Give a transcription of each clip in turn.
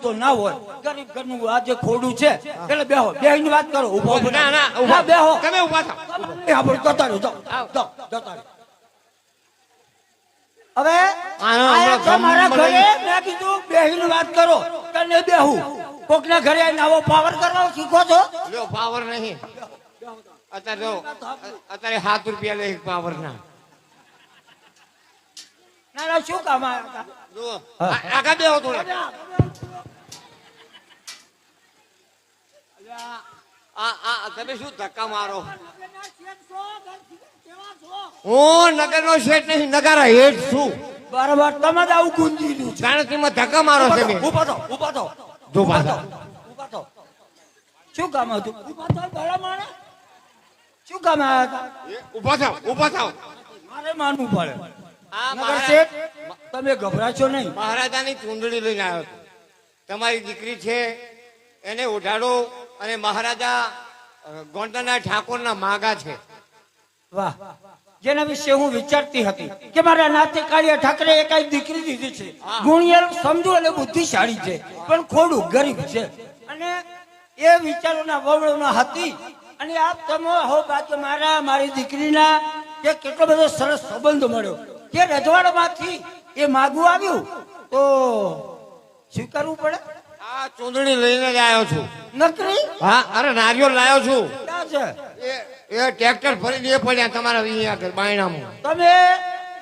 તો ના હોય ગરીબ ઘરનું આજે ખોડું છે એટલે બેહો બેહીને વાત કરો ઉભો ના ના ઉભા બેહો તમે ઉભા થાઓ એ આપણે જતા રહ્યો જાઓ જતા રહ્યો હવે આયા છો મારા ઘરે મેં કીધું બેહીને વાત કરો તને બેહું કોકના ઘરે આવીને આવો પાવર કરવાનો શીખો છો લ્યો પાવર નહીં અત્યારે જો અત્યારે 7 રૂપિયા લે એક પાવર ના ના શું કામ આવ્યા જો આગા બેહો થોડા આ તમે શું ધક્કા મારો હું નગર નો શેઠ નહીં નગારા હેઠ છું બરાબર તમે જ આવું ગુંજી દીધું છે કારણ કે ધક્કા મારો તમે ઉભા થો જો પાછા ઉભા થો શું કામ હતું ઉભા થો ભલા માણસ શું કામ આવ્યા હતા ઉભા થાવ મારે માનવું પડે આ નગર શેઠ તમે ગભરાશો નહીં મહારાજાની ચૂંદડી લઈને આવ્યો તમારી દીકરી છે એને ઉઠાડો અને મહારાજા ગોંડલના ઠાકોરના માગા છે વાહ જેના વિશે હું વિચારતી હતી કે મારા નાતે કાળિયા ઠાકરે એકાઈ દીકરી દીધી છે ગુણિયલ સમજુ અને બુદ્ધિશાળી છે પણ ખોડું ગરીબ છે અને એ વિચારોના વવળોના હતી અને આપ તમે હો બાજુ મારી દીકરીના કે કેટલો બધો સરસ સંબંધ મળ્યો કે રજવાડામાંથી એ માગવું આવ્યું તો સ્વીકારવું પડે આ ચૂંદડી લઈને જ આવ્યો છું નકરી હા અરે નારિયેળ લાવ્યો છું ક્યાં છે એ ટ્રેક્ટર ફરીને એ પડ્યા તમારા અહીંયા બાયણામાં તમે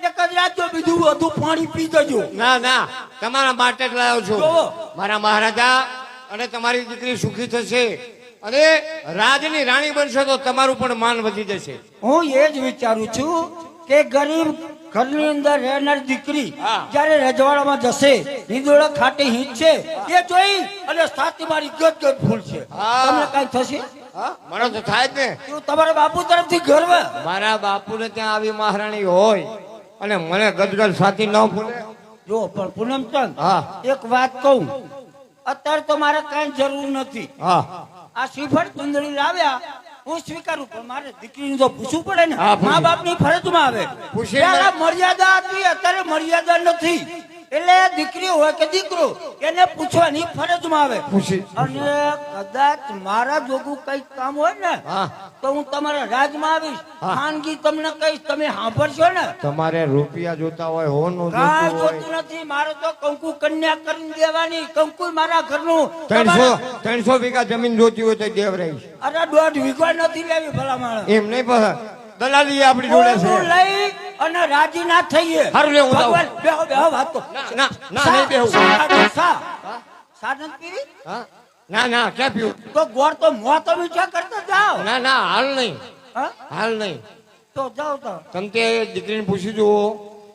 એક જ રાખજો બીજું વધુ પાણી પી જજો ના ના તમારા માટે જ લાવ્યો છું જોવો. મારા મહારાજા અને તમારી દીકરી સુખી થશે અને રાજની રાણી બનશે તો તમારું પણ માન વધી જશે હું એ જ વિચારું છું કે ગરીબ ઘરની અંદર રહેનાર દીકરી જયારે રજવાડામાં જશે નિંદોળા ખાટે હિંચશે એ જોઈ અને સાથી મારી ગદ ફૂલ છે તમને કઈ થશે મને તો થાય જ ને તો તમારા બાપુ તરફથી ગર્વ મારા બાપુને ત્યાં આવી મહારાણી હોય અને મને ગદગદ સાથી ન ફૂલે જો પણ પૂનમચંદ હા એક વાત કહું અત્યારે તો મારે કઈ જરૂર નથી હા આ શ્રીફળ ચુંદડી લાવ્યા હું સ્વીકારું પણ મારે દીકરીને તો પૂછવું પડે ને હા, પૂછ્યું. મા બાપની ફરજમાં આવે પૂછીને- પહેલા મર્યાદા હતી અત્યારે મર્યાદા નથી એટલે દીકરી હોય કે દીકરો એને પૂછવાની ફરજમાં આવે પૂછી અને કદાચ મારા જોગું કઈ કામ હોય ને હા તો હું તમારા રાજમાં આવીશ હા. ખાનગી તમને કહીશ તમે સાંભળશો ને તમારે રૂપિયા જોતા હોય હોનું કાંઈ જોતું હોય જોતું નથી મારે તો કંકુ કન્યા કરીને દેવાની કંકુ મારા ઘરનું 300 વીઘા જમીન જોતી હોય તો દેવ રહી અરે 1.5 વીઘા નથી લેવી ભલા માણસ એમ નહીં પણ દલાલી આપણી જોડે છે ઓલું લઈ અને રાજી ના થઈએ હારું લે, હું જાઉં. ભગવાન, બેહો બેહો વાત તો ના ના નહીં બેહું સાધન પીવી હા ના ના ક્યાં પીવું તો ગોળ તો મોં તો મીઠા કરતા જાઓ ના ના હાલ નહીં હા? હાલ નહીં તો જાઓ તો તમે તે દીકરીને પૂછી જુઓ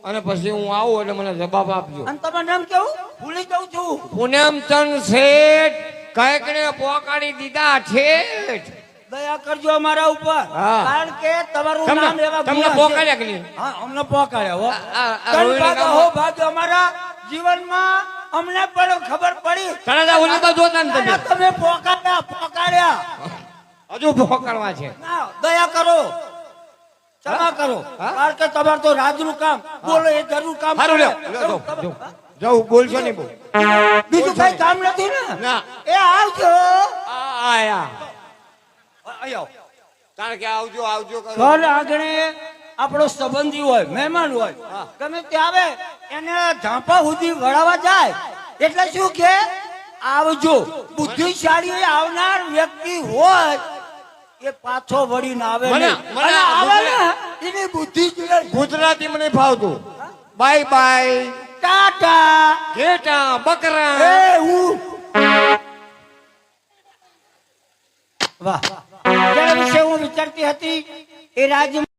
અને પછી હું આવું એટલે મને જવાબ આપજો અને તમે નામ કેવું ભૂલી જાઉં છું પૂનમચંદ શેઠ કઈક ને પોકાડી દીધા ઠેઠ દયા કરજો અમારા ઉપર હા. કારણ કે તમારું નામ એવા તમને ગુણ પોકાડ્યા હશે. કે નહીં હા અમને પોકાડ્યા હો આ ત્રણ રોહિણી ભાગ ગામમાં- અહો ભાગ અમારા જીવનમાં અમને પણ ખબર પડી તળાજા ઓલીમાં જોતા ને તમે તમે પોકાડ્યા હજુ પોકાડવા છે ના, દયા કરો ક્ષમા કરો કારણ કે તમારે તો રાજનું કામ બોલો એ જરૂર કામ સારું કરે. લ્યો જાઉં બોલશો નહીં બહુ બીજું કઈ કામ નથી ને ના એ આવજો આયા આયો. કારણ કે આવજો આવજો કરો ઘર આંગણે આપણો સંબંધી હોય મહેમાન હોય ગમે તે આવે એને ઝાંપા સુધી વળાવવા જાય એટલે શું કે આવજો બુદ્ધિશાળી આવનાર વ્યક્તિ હોય એ પાછો વળીને આવે મને- નહીં. મને અને આવે ને ગુજરાત- એની બુદ્ધિ જોઈએ. ગુજરાતી મને ફાવતું બાય બાય ટાટા ઘેટા બકરા એ હું વાહ જેના વિશે હું વિચારતી હતી એ રાજ્ય